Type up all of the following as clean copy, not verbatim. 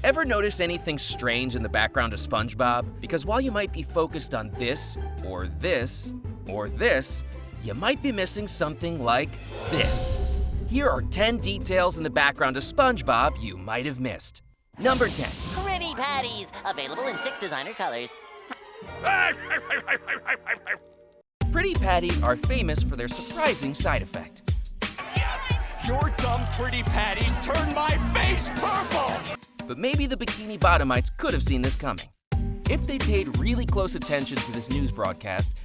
Ever notice anything strange in the background of SpongeBob? Because while you might be focused on this, or this, or this, you might be missing something like this. Here are 10 details in the background of SpongeBob you might have missed. Number 10. Pretty patties, available in 6 designer colors. Pretty patties are famous for their surprising side effect. Your dumb pretty patties turned my face purple! But maybe the Bikini Bottomites could have seen this coming. If they paid really close attention to this news broadcast,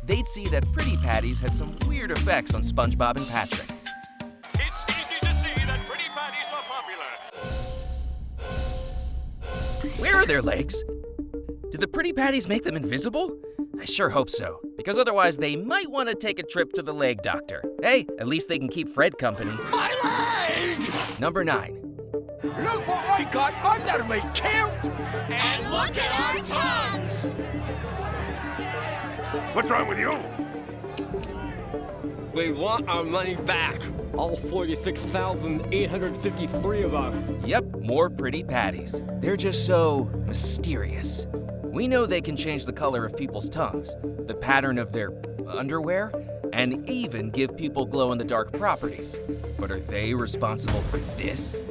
they'd see that pretty patties had some weird effects on SpongeBob and Patrick. It's easy to see that pretty patties are popular. Where are their legs? Did the pretty patties make them invisible? I sure hope so, because otherwise they might want to take a trip to the leg doctor. Hey, at least they can keep Fred company. My leg! Number 9. Look what I got under me, Kim! And look at our tongues! What's wrong with you? We want our money back. All 46,853 of us. Yep, more pretty patties. They're just so mysterious. We know they can change the color of people's tongues, the pattern of their underwear, and even give people glow-in-the-dark properties. But are they responsible for this?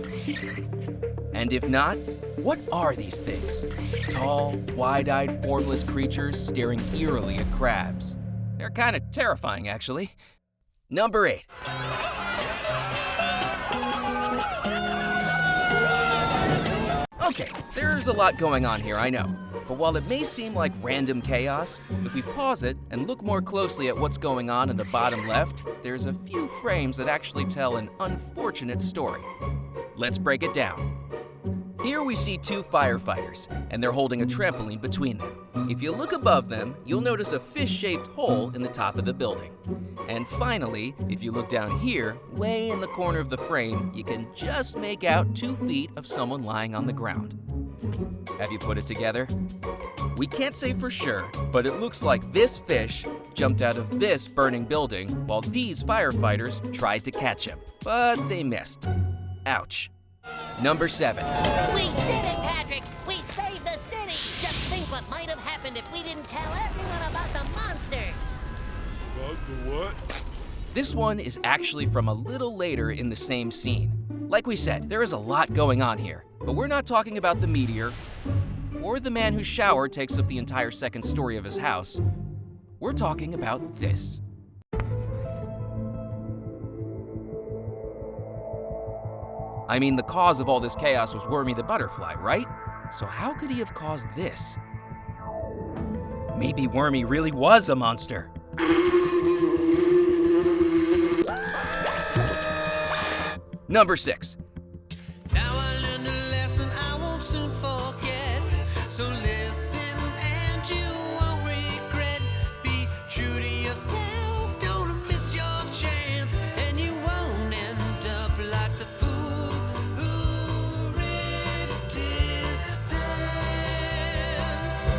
And if not, what are these things? Tall, wide-eyed, formless creatures staring eerily at crabs. They're kind of terrifying, actually. Number 8. Okay, there's a lot going on here, I know. But while it may seem like random chaos, if we pause it and look more closely at what's going on in the bottom left, there's a few frames that actually tell an unfortunate story. Let's break it down. Here we see 2 firefighters, and they're holding a trampoline between them. If you look above them, you'll notice a fish-shaped hole in the top of the building. And finally, if you look down here, way in the corner of the frame, you can just make out 2 feet of someone lying on the ground. Have you put it together? We can't say for sure, but it looks like this fish jumped out of this burning building while these firefighters tried to catch him, but they missed. Ouch. Number 7. We did it, Patrick! We saved the city! Just think what might have happened if we didn't tell everyone about the monster! About the what? This one is actually from a little later in the same scene. Like we said, there is a lot going on here, but we're not talking about the meteor or the man whose shower takes up the entire second story of his house. We're talking about this. I mean, the cause of all this chaos was Wormy the butterfly, right? So how could he have caused this? Maybe Wormy really was a monster. Number 6. Now I learned a lesson I won't soon forget. So listen and you won't regret. Be true to yourself, don't miss your chance. And you won't end up like the fool who ripped his pants.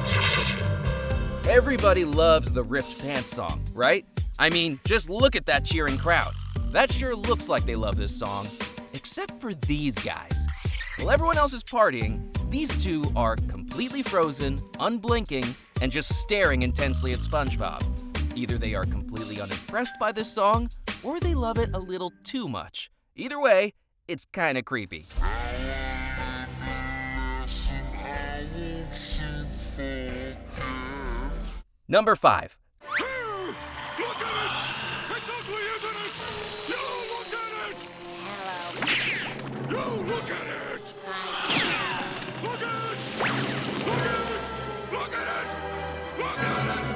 Everybody loves the Ripped Pants song, right? I mean, just look at that cheering crowd. That sure looks like they love this song, except for these guys. While everyone else is partying, these 2 are completely frozen, unblinking, and just staring intensely at SpongeBob. Either they are completely unimpressed by this song, or they love it a little too much. Either way, it's kinda creepy. Number 5. Look at it! It's ugly, isn't it? You look at it! You look at it! Look at it! Look at it! Look at it! Look at it!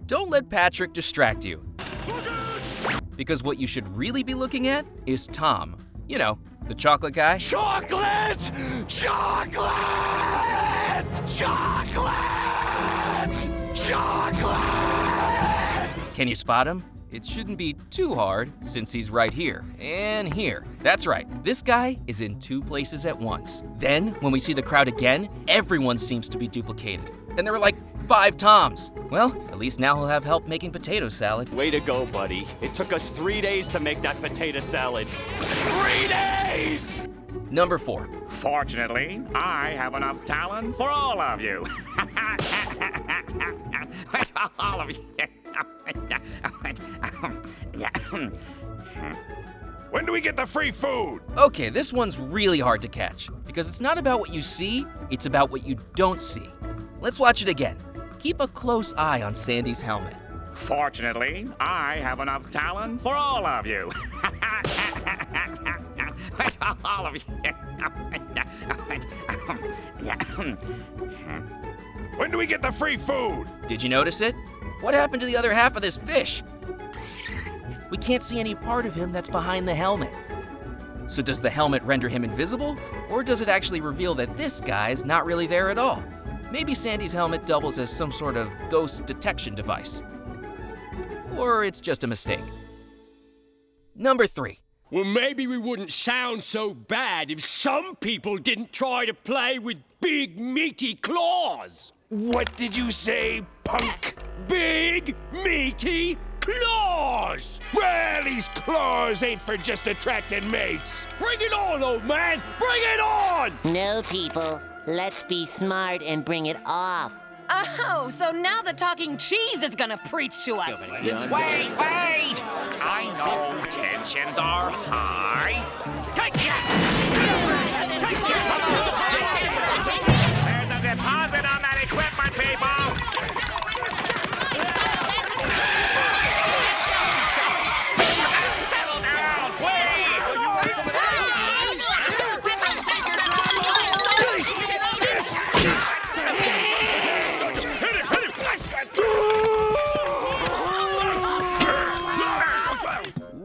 Don't let Patrick distract you, Look at it! because what you should really be looking at is Tom. You know, the chocolate guy. Chocolate! Chocolate! Chocolate! Chocolate! Can you spot him? It shouldn't be too hard since he's right here and here. That's right, this guy is in 2 places at once. Then, when we see the crowd again, everyone seems to be duplicated. And there were like 5 Toms. Well, at least now he'll have help making potato salad. Way to go, buddy. It took us 3 days to make that potato salad. 3 days! Number 4. Fortunately, I have enough talent for all of you. All of you. When do we get the free food? Okay, this one's really hard to catch because it's not about what you see, it's about what you don't see. Let's watch it again. Keep a close eye on Sandy's helmet. Fortunately, I have enough talent for all of you. All of you. When do we get the free food? Did you notice it? What happened to the other half of this fish? We can't see any part of him that's behind the helmet. So does the helmet render him invisible, or does it actually reveal that this guy's not really there at all? Maybe Sandy's helmet doubles as some sort of ghost detection device. Or it's just a mistake. Number 3. Well, maybe we wouldn't sound so bad if some people didn't try to play with big, meaty claws. What did you say, punk? Big, meaty claws! Well, these claws ain't for just attracting mates. Bring it on, old man! Bring it on! No, people. Let's be smart and bring it off. Oh, so now the talking cheese is gonna preach to us. Wait! I know tensions are high. Take that! There's a deposit on that equipment, people! Settle down,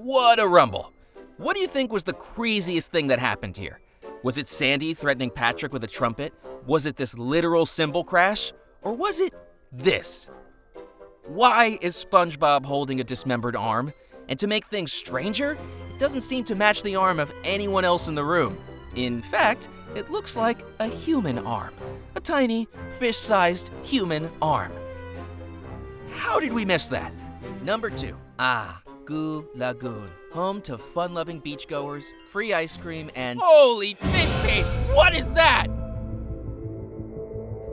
What a rumble. What do you think was the craziest thing that happened here? Was it Sandy threatening Patrick with a trumpet? Was it this literal cymbal crash? Or was it this? Why is SpongeBob holding a dismembered arm? And to make things stranger, it doesn't seem to match the arm of anyone else in the room. In fact, it looks like a human arm. A tiny, fish-sized human arm. How did we miss that? Number 2. Lagoon. Home to fun-loving beachgoers, free ice cream, and holy fish paste! What is that?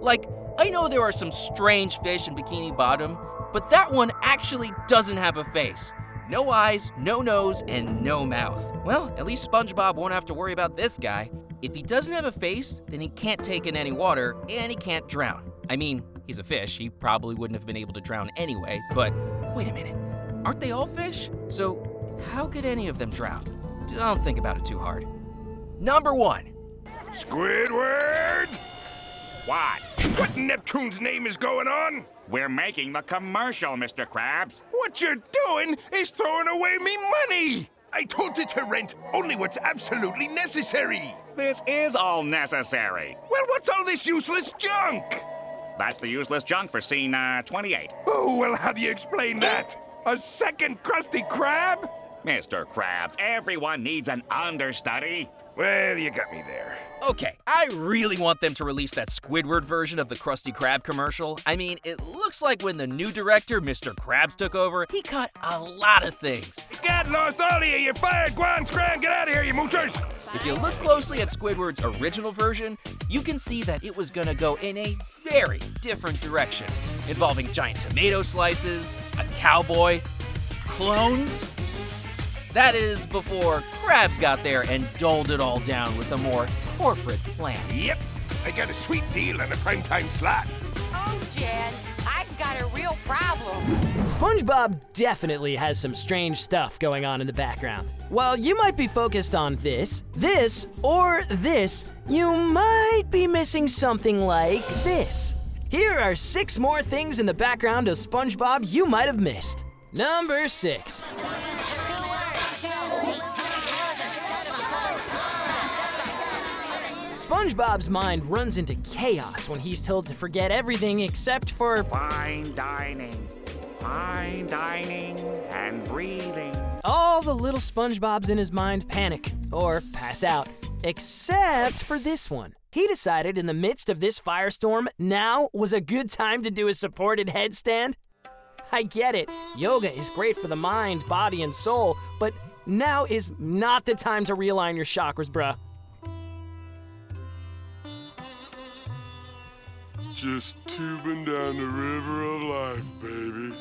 Like, I know there are some strange fish in Bikini Bottom, but that one actually doesn't have a face. No eyes, no nose, and no mouth. Well, at least SpongeBob won't have to worry about this guy. If he doesn't have a face, then he can't take in any water, and he can't drown. I mean, he's a fish. He probably wouldn't have been able to drown anyway, but wait a minute. Aren't they all fish? So how could any of them drown? Don't think about it too hard. Number 1. Squidward! What? What in Neptune's name is going on? We're making the commercial, Mr. Krabs. What you're doing is throwing away me money! I told you to rent only what's absolutely necessary. This is all necessary. Well, what's all this useless junk? That's the useless junk for scene 28. Oh, well, how do you explain that? A second Krusty Krab? Mr. Krabs, everyone needs an understudy. Well, you got me there. Okay, I really want them to release that Squidward version of the Krusty Krab commercial. I mean, it looks like when the new director, Mr. Krabs, took over, he cut a lot of things. God lost all of you. You're fired. Go on, Scram. Get out of here, you moochers. If you look closely at Squidward's original version, you can see that it was gonna go in a very different direction, involving giant tomato slices, a cowboy, clones. That is before Krabs got there and doled it all down with a more corporate plan. Yep. I got a sweet deal on a primetime slot. Oh, Jen, I've got a real problem. SpongeBob definitely has some strange stuff going on in the background. While you might be focused on this, or this, you might be missing something like this. Here are 6 more things in the background of SpongeBob you might have missed. Number 6. SpongeBob's mind runs into chaos when he's told to forget everything except for Fine dining, and breathing. all the little SpongeBobs in his mind panic or pass out, except for this one. He decided in the midst of this firestorm, now was a good time to do a supported headstand. I get it, yoga is great for the mind, body, and soul, but now is not the time to realign your chakras, bruh. Just tubing down the river of life, baby.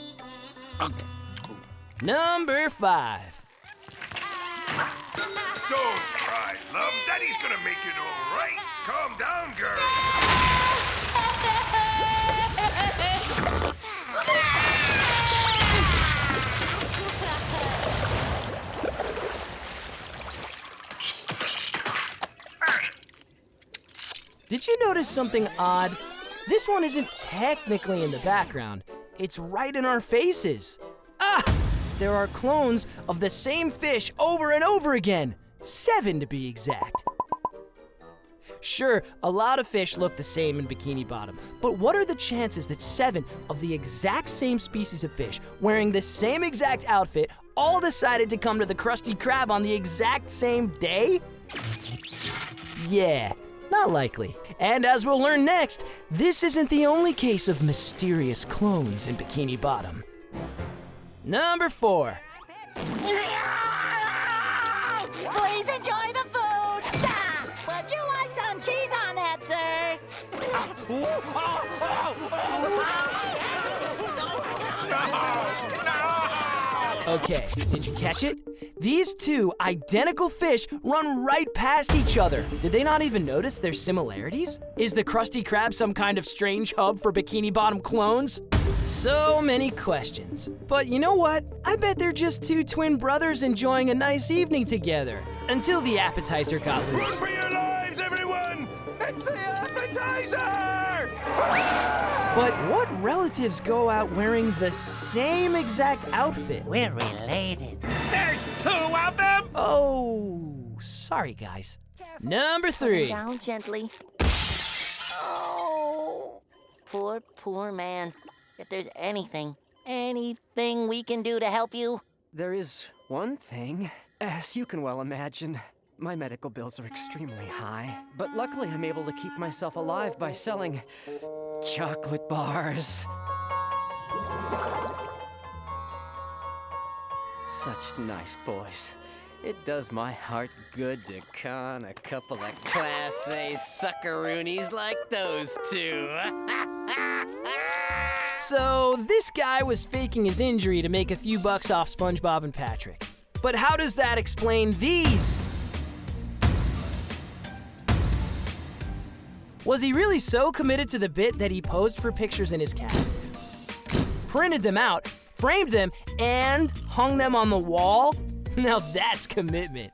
Number 5. Don't cry, love. Daddy's gonna make it all right. Calm down, girl. Did you notice something odd? This one isn't technically in the background. It's right in our faces. Ah! There are clones of the same fish over and over again. 7 to be exact. Sure, a lot of fish look the same in Bikini Bottom, but what are the chances that 7 of the exact same species of fish, wearing the same exact outfit, all decided to come to the Krusty Krab on the exact same day? Yeah, not likely. And as we'll learn next, this isn't the only case of mysterious clones in Bikini Bottom. Number 4. Please enjoy the food. Would you like some cheese on that, sir? Okay, did you catch it? These 2 identical fish run right past each other. Did they not even notice their similarities? Is the Krusty Krab some kind of strange hub for Bikini Bottom clones? So many questions. But you know what? I bet they're just 2 twin brothers enjoying a nice evening together. Until the appetizer got Run loose. for your lives, everyone! It's the appetizer! But what relatives go out wearing the same exact outfit? We're related. There's 2 of them! Oh, sorry guys. Number 3. Down gently. Oh, poor man. If there's anything we can do to help you. There is one thing. As you can well imagine, my medical bills are extremely high. But luckily I'm able to keep myself alive by selling chocolate bars. Such nice boys. It does my heart good to con a couple of Class A suckaroonies like those 2. So this guy was faking his injury to make a few bucks off SpongeBob and Patrick. But how does that explain these? Was he really so committed to the bit that he posed for pictures in his cast, printed them out, framed them, and hung them on the wall? Now that's commitment.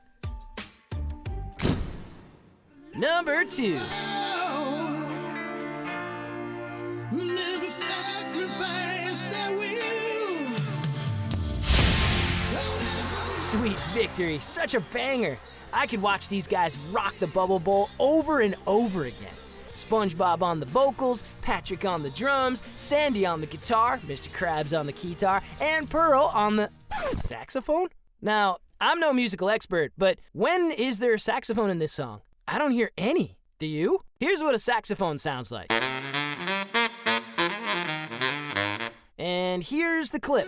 Number 2. Sweet Victory, such a banger. I could watch these guys rock the Bubble Bowl over and over again. SpongeBob on the vocals, Patrick on the drums, Sandy on the guitar, Mr. Krabs on the keytar, and Pearl on the saxophone? Now, I'm no musical expert, but when is there a saxophone in this song? I don't hear any. Do you? Here's what a saxophone sounds like. And here's the clip.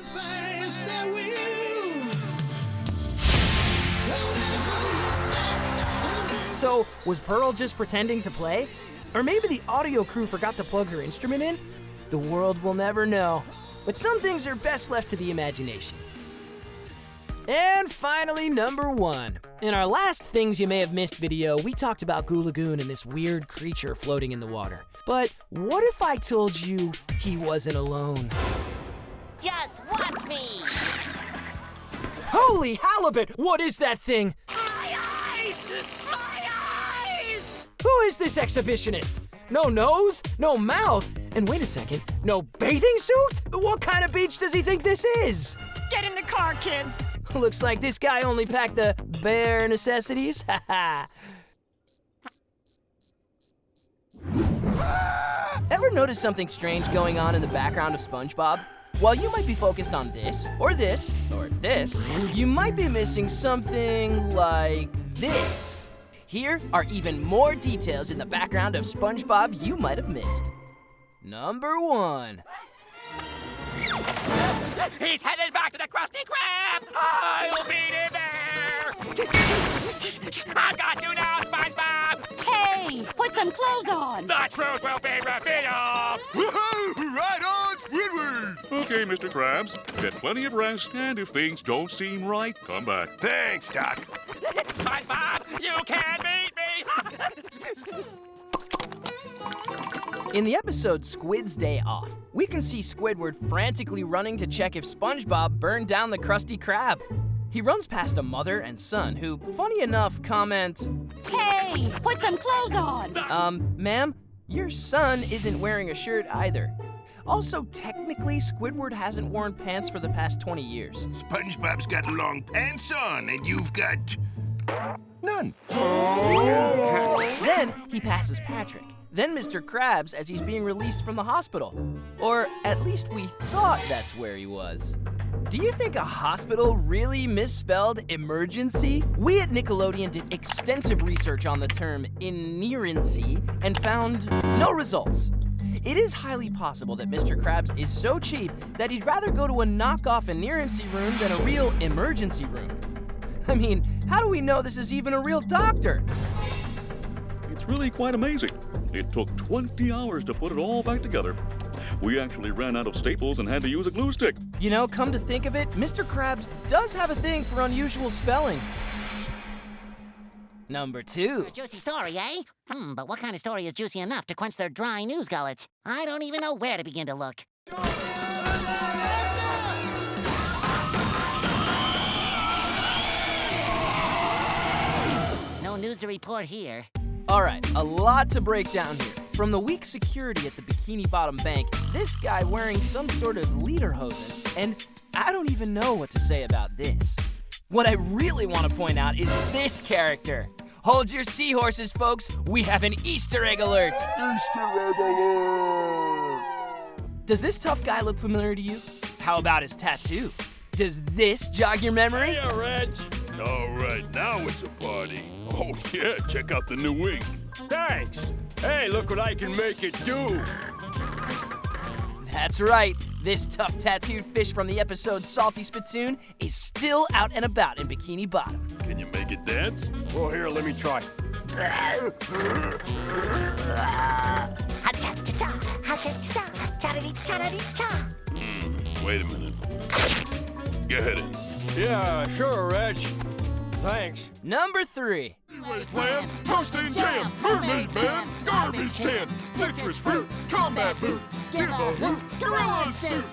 So, was Pearl just pretending to play? Or maybe the audio crew forgot to plug her instrument in? The world will never know. But some things are best left to the imagination. And finally, number 1. In our last Things You May Have Missed video, we talked about Goo Lagoon and this weird creature floating in the water. But what if I told you he wasn't alone? Just watch me. Holy halibut! What is that thing? My eyes! My eyes! Who is this exhibitionist? No nose? No mouth? And wait a second, no bathing suit? What kind of beach does he think this is? Get in the car, kids. Looks like this guy only packed the bare necessities. Haha. Ever notice something strange going on in the background of SpongeBob? While you might be focused on this, or this, or this, you might be missing something like this. Here are even more details in the background of SpongeBob you might have missed. Number 1. He's headed back to the Krusty Krab! I'll beat him there! I've got you now, SpongeBob! Hey, Hey, put some clothes on. The truth will be revealed! Woohoo! Right on, Squidward! Okay, Mr. Krabs. Get plenty of rest, and if things don't seem right, come back. Thanks, Doc. SpongeBob, you can't beat me! In the episode Squid's Day Off, we can see Squidward frantically running to check if SpongeBob burned down the Krusty Krab. He runs past a mother and son who, funny enough, comment, Hey, put some clothes on. Ma'am, your son isn't wearing a shirt either. Also, technically, Squidward hasn't worn pants for the past 20 years. SpongeBob's got long pants on, and you've got... none. Then he passes Patrick, then Mr. Krabs as he's being released from the hospital. Or at least we thought that's where he was. Do you think a hospital really misspelled emergency? We at Nickelodeon did extensive research on the term inerrancy and found no results. It is highly possible that Mr. Krabs is so cheap that he'd rather go to a knockoff inerrancy room than a real emergency room. I mean, how do we know this is even a real doctor? It's really quite amazing. It took 20 hours to put it all back together. We actually ran out of staples and had to use a glue stick. You know, come to think of it, Mr. Krabs does have a thing for unusual spelling. Number 2. Juicy story, eh? But what kind of story is juicy enough to quench their dry news gullets? I don't even know where to begin to look. No news to report here. All right, a lot to break down here. From the weak security at the Bikini Bottom Bank, this guy wearing some sort of lederhosen, and I don't even know what to say about this. What I really want to point out is this character. Hold your seahorses, folks. We have an Easter egg alert. Easter egg alert! Does this tough guy look familiar to you? How about his tattoo? Does this jog your memory? Hey, Reg. All right, now it's a party. Oh, yeah, check out the new ink. Thanks. Hey, look what I can make it do. That's right. This tough tattooed fish from the episode Salty Spittoon is still out and about in Bikini Bottom. Can you make it dance? Well, here, let me try. Wait a minute. Get it. Yeah, sure, Reg. Thanks. Number 3. Plan, toast and jam, mermaid man, garbage can, citrus fruit, combat boot, give a hoot, gorilla suit.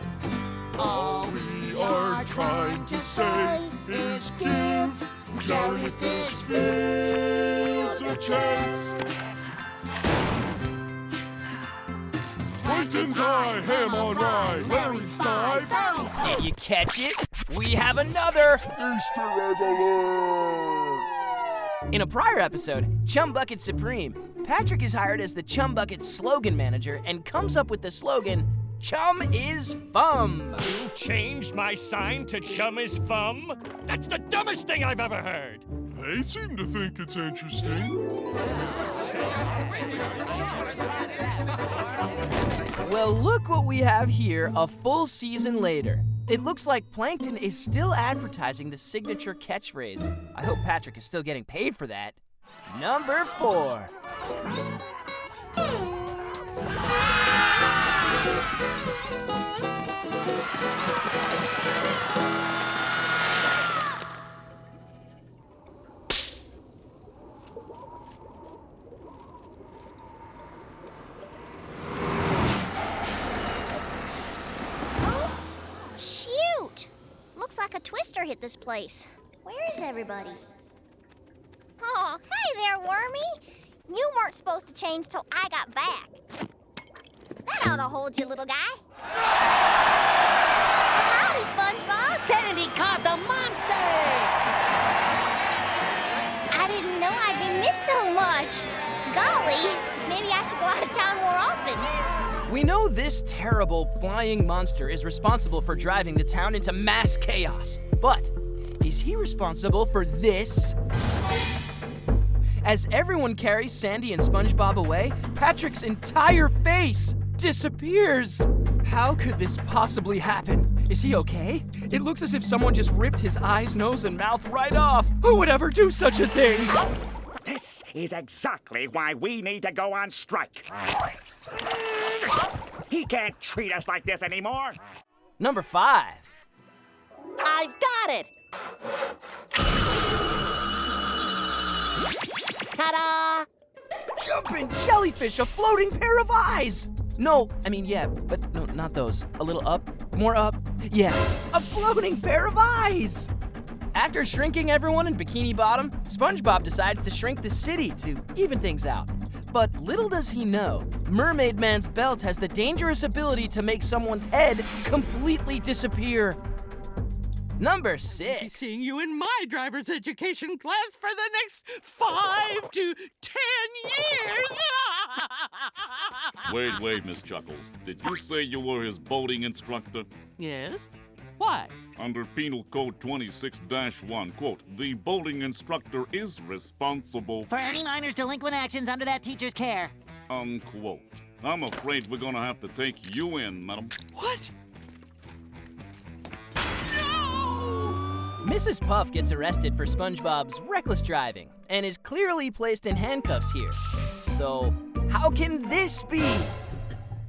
All we are trying to say is give jellyfish fields a chance. Plankton's eye, ham on rye, Larry's thigh, battle. Did you catch it? We have another Easter egg alert. In a prior episode, Chum Bucket Supreme, Patrick is hired as the Chum Bucket slogan manager and comes up with the slogan, Chum is Fum. You changed my sign to Chum is Fum? That's the dumbest thing I've ever heard. They seem to think it's interesting. Well, look what we have here a full season later. It looks like Plankton is still advertising the signature catchphrase. I hope Patrick is still getting paid for that. Number 4. Looks like a twister hit this place. Where is everybody? Oh, hey there, Wormy. You weren't supposed to change till I got back. That ought to hold you, little guy. Howdy, SpongeBob. Sandy caught the monster! I didn't know I'd be missed so much. Golly, maybe I should go out of town more often. We know this terrible flying monster is responsible for driving the town into mass chaos, but is he responsible for this? As everyone carries Sandy and SpongeBob away, Patrick's entire face disappears. How could this possibly happen? Is he okay? It looks as if someone just ripped his eyes, nose, and mouth right off. Who would ever do such a thing? This is exactly why we need to go on strike. He can't treat us like this anymore. Number 5. I've got it! Ta-da! Jumping jellyfish, a floating pair of eyes! No, I mean, yeah, but no, not those. A little up, more up. Yeah, a floating pair of eyes! After shrinking everyone in Bikini Bottom, SpongeBob decides to shrink the city to even things out. But little does he know, Mermaid Man's belt has the dangerous ability to make someone's head completely disappear. Number 6. Be seeing you in my driver's education class for the next 5 to 10 years. Wait, Miss Chuckles. Did you say you were his boating instructor? Yes? Why? Under Penal Code 26-1, quote, the boating instructor is responsible For any minor's delinquent actions under that teacher's care. unquote. I'm afraid we're gonna have to take you in, madam. What? Mrs. Puff gets arrested for SpongeBob's reckless driving and is clearly placed in handcuffs here. So, how can this be?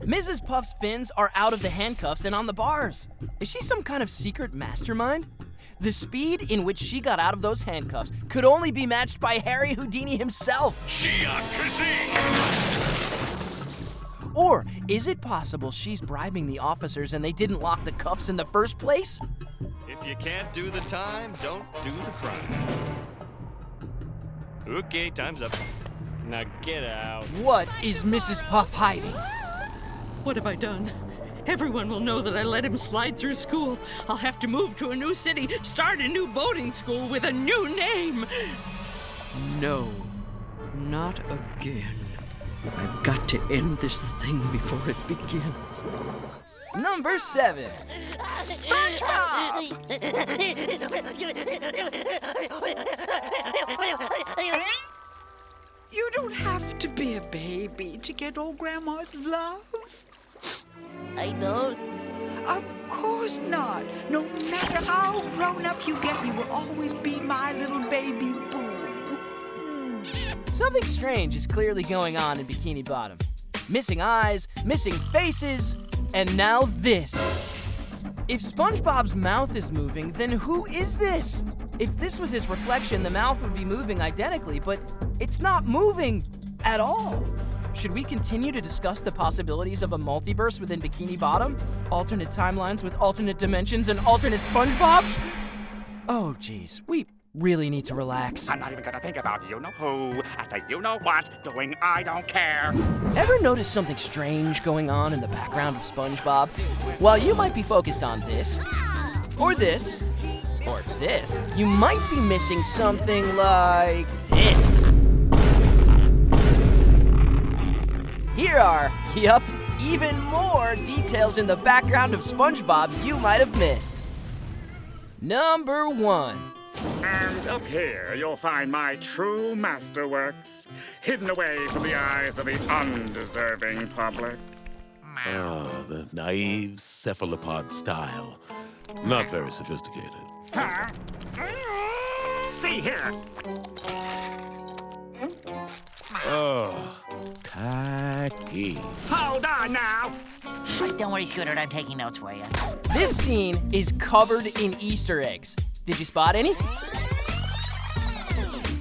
Mrs. Puff's fins are out of the handcuffs and on the bars. Is she some kind of secret mastermind? The speed in which she got out of those handcuffs could only be matched by Harry Houdini himself. Or is it possible she's bribing the officers and they didn't lock the cuffs in the first place? If you can't do the time, don't do the crime. Okay, time's up. Now get out. What is Mrs. Puff hiding? What have I done? Everyone will know that I let him slide through school. I'll have to move to a new city, start a new boating school with a new name. No, not again. I've got to end this thing before it begins. Number 7. You don't have to be a baby to get old Grandma's love. I don't. Of course not. No matter how grown up you get, you will always be my little baby boo. Something strange is clearly going on in Bikini Bottom. Missing eyes, missing faces, and now this. If SpongeBob's mouth is moving, then who is this? If this was his reflection, the mouth would be moving identically, but it's not moving at all. Should we continue to discuss the possibilities of a multiverse within Bikini Bottom? Alternate timelines with alternate dimensions and alternate SpongeBobs? Oh, geez, we really need to relax. I'm not even gonna think about you-know-who at the you-know-what doing I don't care. Ever notice something strange going on in the background of SpongeBob? While you might be focused on this, or this, or this, you might be missing something like this. Here are, even more details in the background of SpongeBob you might have missed. Number 1. And up here, you'll find my true masterworks, hidden away from the eyes of the undeserving public. The naive cephalopod style. Not very sophisticated. Huh? See here. Oh, tacky. Hold on now. Don't worry, Scooter, I'm taking notes for you. This scene is covered in Easter eggs. Did you spot any?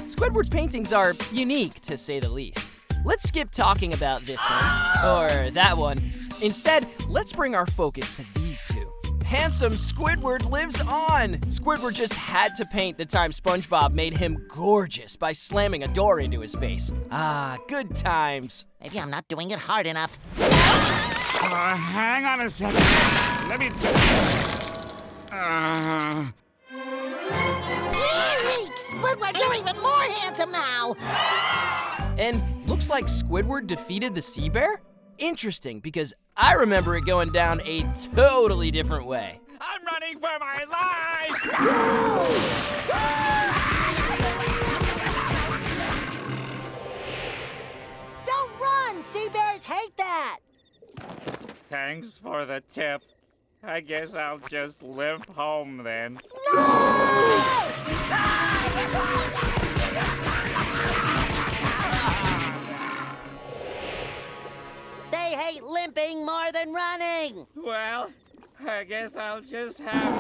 Squidward's paintings are unique, to say the least. Let's skip talking about this one, or that one. Instead, let's bring our focus to these two. Handsome Squidward lives on! Squidward just had to paint the time SpongeBob made him gorgeous by slamming a door into his face. Ah, good times. Maybe I'm not doing it hard enough. Hang on a second. Let me just... Squidward, you're even more handsome now! And looks like Squidward defeated the sea bear? Interesting, because I remember it going down a totally different way. I'm running for my life! Don't run! Sea bears hate that! Thanks for the tip. I guess I'll just limp home then. No! I hate limping more than running. Well, I guess I'll just have...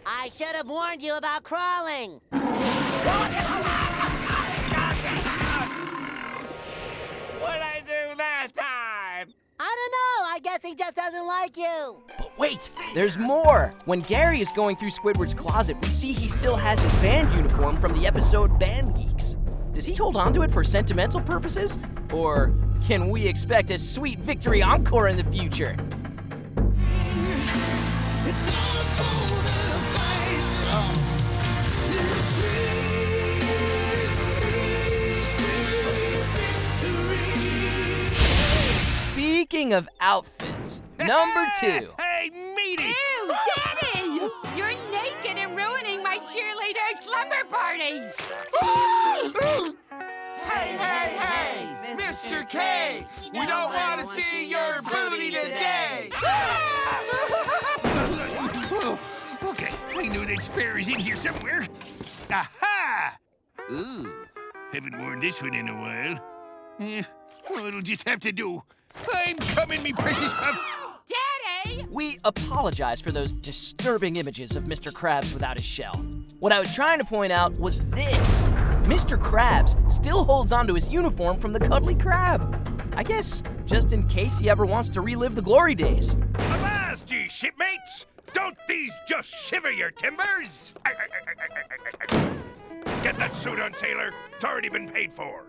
I should have warned you about crawling. What'd I do that time? I don't know. I guess he just doesn't like you. But wait, there's more! When Gary is going through Squidward's closet, we see he still has his band uniform from the episode Band Geeks. Does he hold on to it for sentimental purposes? Or can we expect a sweet victory encore in the future? Speaking of outfits, number 2. Hey, meaty! Ew, Daddy! You're naked and ruining my cheerleader slumber party! Hey! Mr. K! We don't want to see your booty today! Okay, we knew that spare is in here somewhere. Aha! Ooh, haven't worn this one in a while. Well, it'll just have to do. I'm coming, me precious pup. Daddy! We apologize for those disturbing images of Mr. Krabs without his shell. What I was trying to point out was this. Mr. Krabs still holds onto his uniform from the Cuddly Crab. I guess just in case he ever wants to relive the glory days. Avast, ye shipmates! Don't these just shiver your timbers? Get that suit on, sailor. It's already been paid for.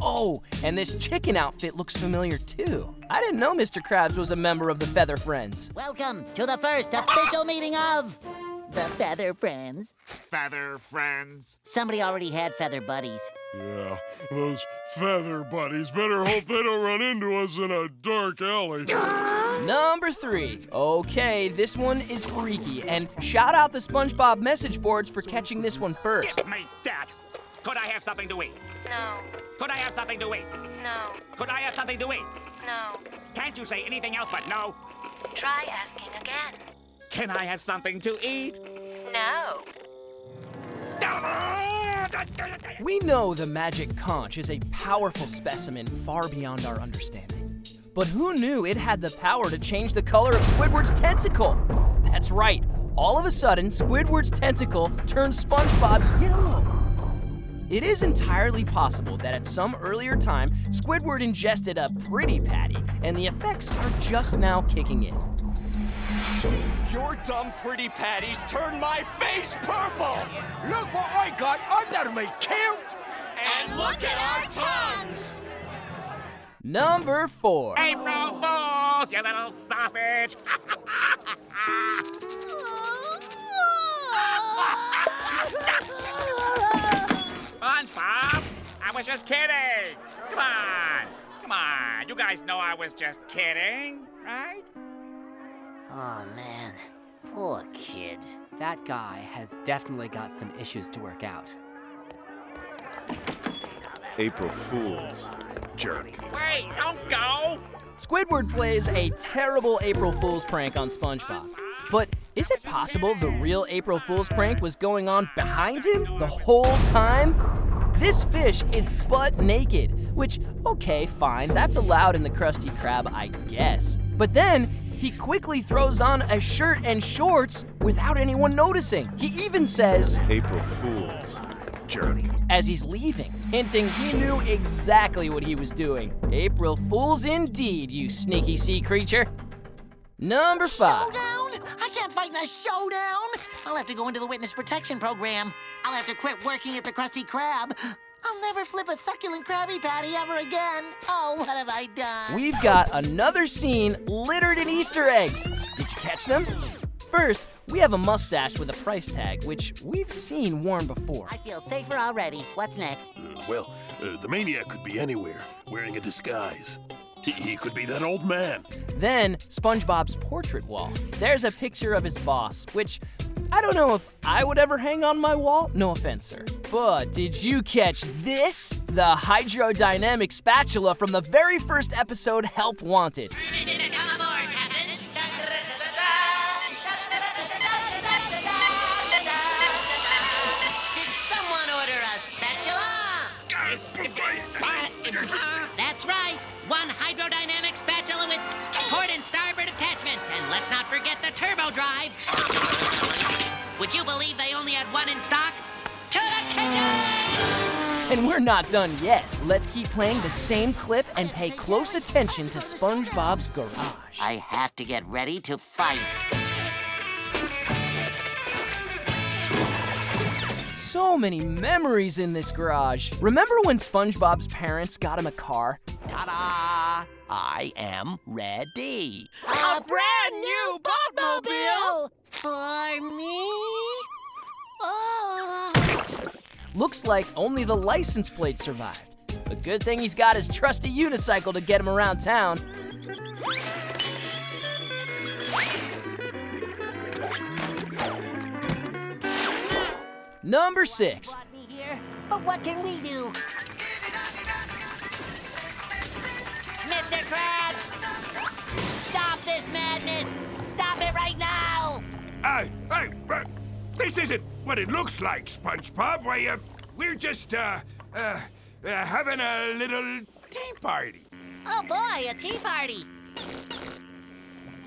Oh, and this chicken outfit looks familiar too. I didn't know Mr. Krabs was a member of the Feather Friends. Welcome to the first official meeting of the Feather Friends. Feather Friends? Somebody already had Feather Buddies. Yeah, those feather buddies better hope they don't run into us in a dark alley. Number 3. Okay, this one is freaky, and shout out the SpongeBob message boards for catching this one first. Give me that! Could I have something to eat? No. Could I have something to eat? No. Could I have something to eat? No. Can't you say anything else but no? Try asking again. Can I have something to eat? No. We know the Magic Conch is a powerful specimen far beyond our understanding. But who knew it had the power to change the color of Squidward's tentacle? That's right. All of a sudden, Squidward's tentacle turns SpongeBob yellow. It is entirely possible that at some earlier time, Squidward ingested a pretty patty, and the effects are just now kicking in. Your dumb pretty patties turned my face purple! Look what I got under me, Kim! And look at our tongues! Number 4. April Fools, you little sausage! SpongeBob, I was just kidding. Come on. You guys know I was just kidding, right? Oh, man. Poor kid. That guy has definitely got some issues to work out. April Fools. Jerk. Wait, don't go! Squidward plays a terrible April Fool's prank on SpongeBob. But is it possible the real April Fool's prank was going on behind him the whole time? This fish is butt naked, which, okay, fine, that's allowed in the Krusty Krab, I guess. But then, he quickly throws on a shirt and shorts without anyone noticing. He even says, April Fools. Jerk. As he's leaving, hinting he knew exactly what he was doing. April Fools indeed, you sneaky sea creature. Number 5. Showdown? I can't fight in a showdown. I'll have to go into the witness protection program. I'll have to quit working at the Krusty Krab. I'll never flip a succulent Krabby Patty ever again. Oh, what have I done? We've got another scene littered in Easter eggs. Did you catch them? First, we have a mustache with a price tag, which we've seen worn before. I feel safer already. What's next? The maniac could be anywhere, wearing a disguise. He could be that old man. Then, SpongeBob's portrait wall. There's a picture of his boss, which I don't know if I would ever hang on my wall. No offense, sir. But did you catch this? The hydrodynamic spatula from the very first episode, Help Wanted. Come aboard, Captain. Did someone order a spatula? That's right. One hydrodynamic spatula with port and starboard attachments. And let's not forget the turbo drive. Would you believe they only had one in stock? To the kitchen! And we're not done yet. Let's keep playing the same clip and pay close attention to SpongeBob's garage. I have to get ready to fight. So many memories in this garage. Remember when SpongeBob's parents got him a car? Ta-da! I am ready. A brand new boatmobile! For me? Oh. Looks like only the license plate survived. A good thing he's got his trusty unicycle to get him around town. Number 6. But what can we do? Mr. Krabs! Stop this madness! Stop it right now! This isn't what it looks like, SpongeBob. Why, we're just, having a little tea party. Oh boy, a tea party!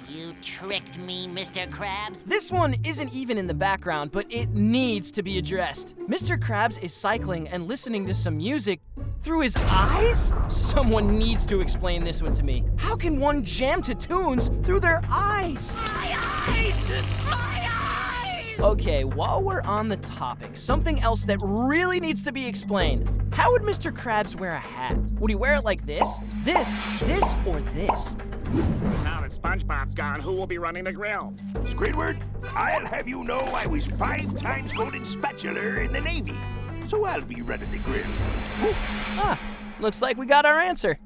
You tricked me, Mr. Krabs. This one isn't even in the background, but it needs to be addressed. Mr. Krabs is cycling and listening to some music through his eyes? Someone needs to explain this one to me. How can one jam to tunes through their eyes? My eyes! My eyes! Okay, while we're on the topic, something else that really needs to be explained. How would Mr. Krabs wear a hat? Would he wear it like this, or this? Now that SpongeBob's gone, who will be running the grill? Squidward, I'll have you know I was 5 times golden spatula in the Navy. So I'll be running the grill. Ah, looks like we got our answer.